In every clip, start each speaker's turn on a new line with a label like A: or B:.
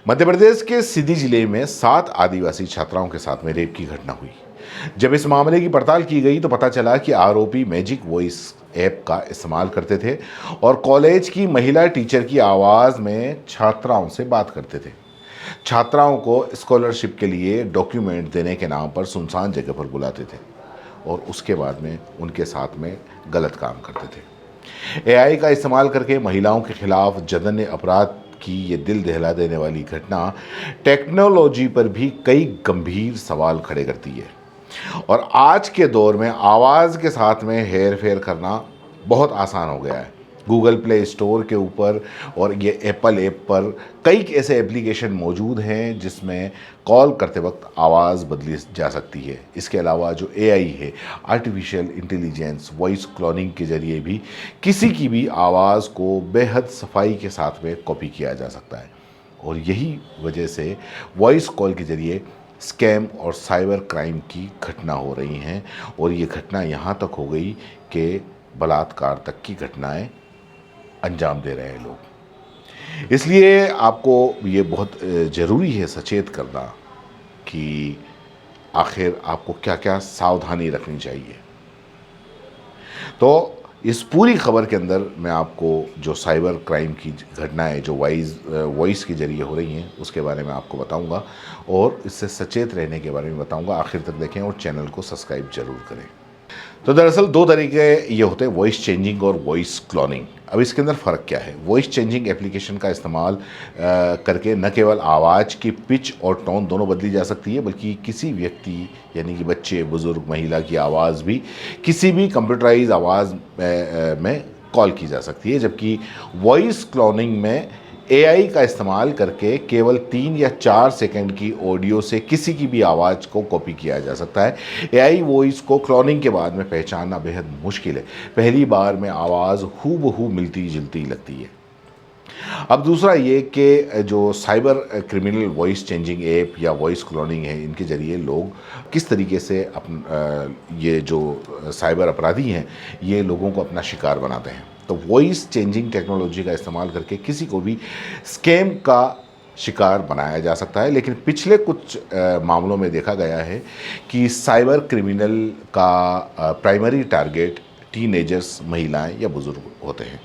A: मध्य प्रदेश के सीधी जिले में 7 आदिवासी छात्राओं के साथ में रेप की घटना हुई। जब इस मामले की पड़ताल की गई तो पता चला कि आरोपी मैजिक वॉइस ऐप का इस्तेमाल करते थे और कॉलेज की महिला टीचर की आवाज़ में छात्राओं से बात करते थे। छात्राओं को स्कॉलरशिप के लिए डॉक्यूमेंट देने के नाम पर सुनसान जगह पर बुलाते थे और उसके बाद में उनके साथ में गलत काम करते थे। एआई का इस्तेमाल करके महिलाओं के खिलाफ जघन्य अपराध की ये दिल दहला देने वाली घटना टेक्नोलॉजी पर भी कई गंभीर सवाल खड़े करती है। और आज के दौर में आवाज़ के साथ में हेर फेर करना बहुत आसान हो गया है। गूगल प्ले स्टोर के ऊपर और ये एप्पल ऐप पर कई ऐसे एप्लीकेशन मौजूद हैं जिसमें कॉल करते वक्त आवाज़ बदली जा सकती है। इसके अलावा जो एआई है, आर्टिफिशियल इंटेलिजेंस, वॉइस क्लोनिंग के ज़रिए भी किसी की भी आवाज़ को बेहद सफाई के साथ में कॉपी किया जा सकता है। और यही वजह से वॉइस कॉल के ज़रिए स्कैम और साइबर क्राइम की घटना हो रही हैं और ये घटना यहाँ तक हो गई कि बलात्कार तक की घटनाएं अंजाम दे रहे हैं लोग। इसलिए आपको ये बहुत ज़रूरी है सचेत करना कि आखिर आपको क्या क्या सावधानी रखनी चाहिए। तो इस पूरी खबर के अंदर मैं आपको जो साइबर क्राइम की घटनाएं जो वॉइस के ज़रिए हो रही हैं उसके बारे में आपको बताऊंगा और इससे सचेत रहने के बारे में बताऊंगा। आखिर तक देखें और चैनल को सब्सक्राइब जरूर करें। तो दरअसल 2 तरीके ये होते हैं, वॉइस चेंजिंग और वॉइस क्लोनिंग। अब इसके अंदर फ़र्क क्या है? वॉइस चेंजिंग एप्लीकेशन का इस्तेमाल करके न केवल आवाज़ की पिच और टोन दोनों बदली जा सकती है बल्कि किसी व्यक्ति यानी कि बच्चे, बुज़ुर्ग, महिला की आवाज़ भी किसी भी कंप्यूटराइज आवाज़ में कॉल की जा सकती है। जबकि वॉइस क्लोनिंग में एआई का इस्तेमाल करके केवल 3 या 4 सेकंड की ऑडियो से किसी की भी आवाज़ को कॉपी किया जा सकता है। एआई वॉइस को क्लोनिंग के बाद में पहचानना बेहद मुश्किल है। पहली बार में आवाज़ हूबहू मिलती जुलती लगती है। अब दूसरा ये कि जो cyber criminal voice changing app या वॉइस क्लोनिंग है, इनके ज़रिए लोग किस तरीके से ये जो साइबर अपराधी हैं ये लोगों को अपना शिकार बनाते हैं। तो वॉइस चेंजिंग टेक्नोलॉजी का इस्तेमाल करके किसी को भी स्कैम का शिकार बनाया जा सकता है। लेकिन पिछले कुछ मामलों में देखा गया है कि साइबर क्रिमिनल का प्राइमरी टारगेट टीनेजर्स, महिलाएं या बुज़ुर्ग होते हैं।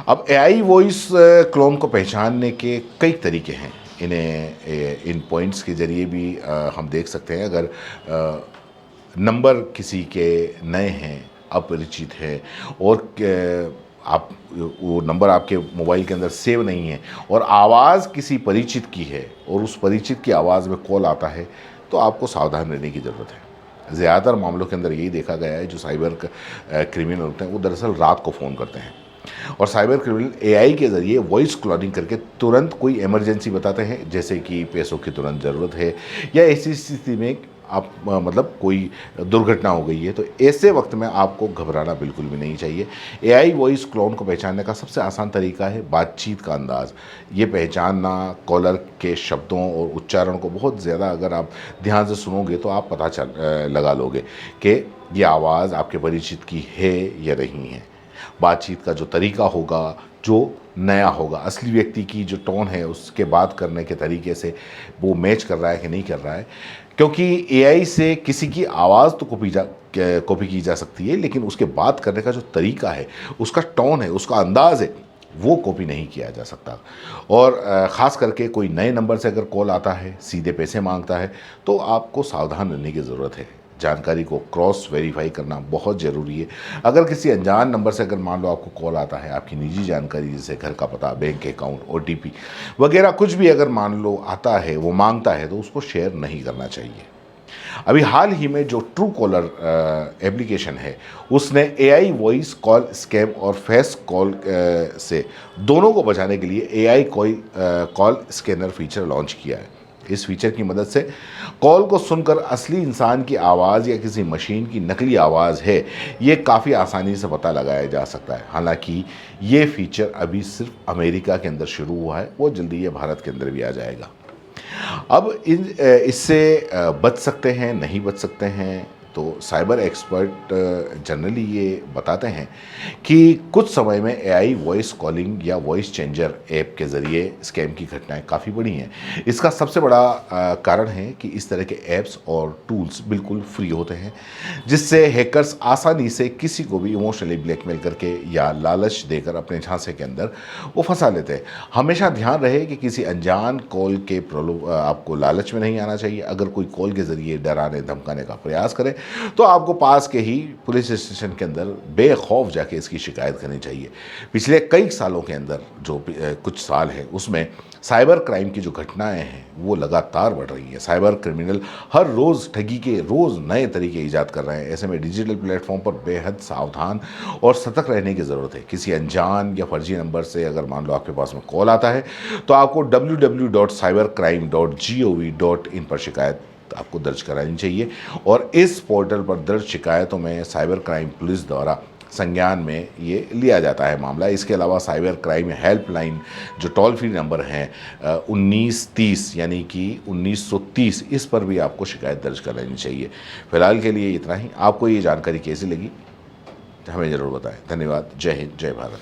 A: अब एआई वॉइस क्लोन को पहचानने के कई तरीके हैं। इन्हें इन पॉइंट्स के ज़रिए भी हम देख सकते हैं। अगर नंबर किसी के नए हैं, अपरिचित है और आप वो नंबर आपके मोबाइल के अंदर सेव नहीं है और आवाज़ किसी परिचित की है और उस परिचित की आवाज़ में कॉल आता है तो आपको सावधान रहने की ज़रूरत है। ज़्यादातर मामलों के अंदर यही देखा गया है, जो साइबर क्रिमिनल होते हैं वो दरअसल रात को फ़ोन करते हैं और साइबर क्रिमिनल एआई के ज़रिए वॉइस क्लोनिंग करके तुरंत कोई इमरजेंसी बताते हैं, जैसे कि पैसों की तुरंत ज़रूरत है या ऐसी स्थिति में आप मतलब कोई दुर्घटना हो गई है। तो ऐसे वक्त में आपको घबराना बिल्कुल भी नहीं चाहिए। एआई वॉइस क्लोन को पहचानने का सबसे आसान तरीका है बातचीत का अंदाज़। ये पहचानना कॉलर के शब्दों और उच्चारण को बहुत ज़्यादा अगर आप ध्यान से सुनोगे तो आप पता लगा लोगे कि ये आवाज़ आपके परिचित की है या नहीं है। बातचीत का जो तरीका होगा, जो नया होगा, असली व्यक्ति की जो टोन है उसके बात करने के तरीके से वो मैच कर रहा है कि नहीं कर रहा है। क्योंकि एआई से किसी की आवाज़ तो कॉपी की जा सकती है लेकिन उसके बात करने का जो तरीका है, उसका टोन है, उसका अंदाज़ है, वो कॉपी नहीं किया जा सकता। और ख़ास करके कोई नए नंबर से अगर कॉल आता है, सीधे पैसे मांगता है तो आपको सावधान रहने की ज़रूरत है। जानकारी को क्रॉस वेरीफाई करना बहुत ज़रूरी है। अगर किसी अनजान नंबर से अगर मान लो आपको कॉल आता है, आपकी निजी जानकारी जैसे घर का पता, बैंक अकाउंट, ओटीपी वगैरह कुछ भी अगर मान लो आता है, वो मांगता है तो उसको शेयर नहीं करना चाहिए। अभी हाल ही में जो ट्रू कॉलर एप्लीकेशन है उसने एआई वॉइस कॉल स्कैम और फेस कॉल से दोनों को बचाने के लिए AI call scanner feature launch किया है। इस फीचर की मदद से कॉल को सुनकर असली इंसान की आवाज़ या किसी मशीन की नकली आवाज़ है ये काफ़ी आसानी से पता लगाया जा सकता है। हालांकि ये फीचर अभी सिर्फ अमेरिका के अंदर शुरू हुआ है, वो जल्दी ये भारत के अंदर भी आ जाएगा। अब इससे बच सकते हैं, नहीं बच सकते हैं, तो साइबर एक्सपर्ट जनरली ये बताते हैं कि कुछ समय में एआई वॉइस कॉलिंग या वॉइस चेंजर ऐप के ज़रिए स्कैम की घटनाएं काफ़ी बढ़ी हैं। इसका सबसे बड़ा कारण है कि इस तरह के ऐप्स और टूल्स बिल्कुल फ्री होते हैं, जिससे हैकर्स आसानी से किसी को भी इमोशनली ब्लैकमेल करके या लालच देकर अपने झांसे के अंदर वो फंसा लेते हैं। हमेशा ध्यान रहे कि किसी अनजान कॉल के आपको लालच में नहीं आना चाहिए। अगर कोई कॉल के ज़रिए डराने धमकाने का प्रयास करे तो आपको पास के ही पुलिस स्टेशन के अंदर बेखौफ जाके इसकी शिकायत करनी चाहिए। पिछले कई सालों के अंदर जो कुछ साल हैं उसमें साइबर क्राइम की जो घटनाएं हैं वो लगातार बढ़ रही हैं। साइबर क्रिमिनल हर रोज़ ठगी के रोज़ नए तरीके ईजाद कर रहे हैं। ऐसे में डिजिटल प्लेटफॉर्म पर बेहद सावधान और सतर्क रहने की ज़रूरत है। किसी अनजान या फर्जी नंबर से अगर मान लो आपके पास में कॉल आता है तो आपको www.cybercrime.gov.in पर शिकायत आपको दर्ज करानी चाहिए और इस पोर्टल पर दर्ज शिकायतों में साइबर क्राइम पुलिस द्वारा संज्ञान में ये लिया जाता है मामला। इसके अलावा साइबर क्राइम हेल्पलाइन जो टोल फ्री नंबर हैं 1930 यानी कि 1930, इस पर भी आपको शिकायत दर्ज कर लेनी चाहिए। फिलहाल के लिए इतना ही। आपको ये जानकारी कैसी लगी हमें ज़रूर बताएं। धन्यवाद। जय हिंद, जय भारत।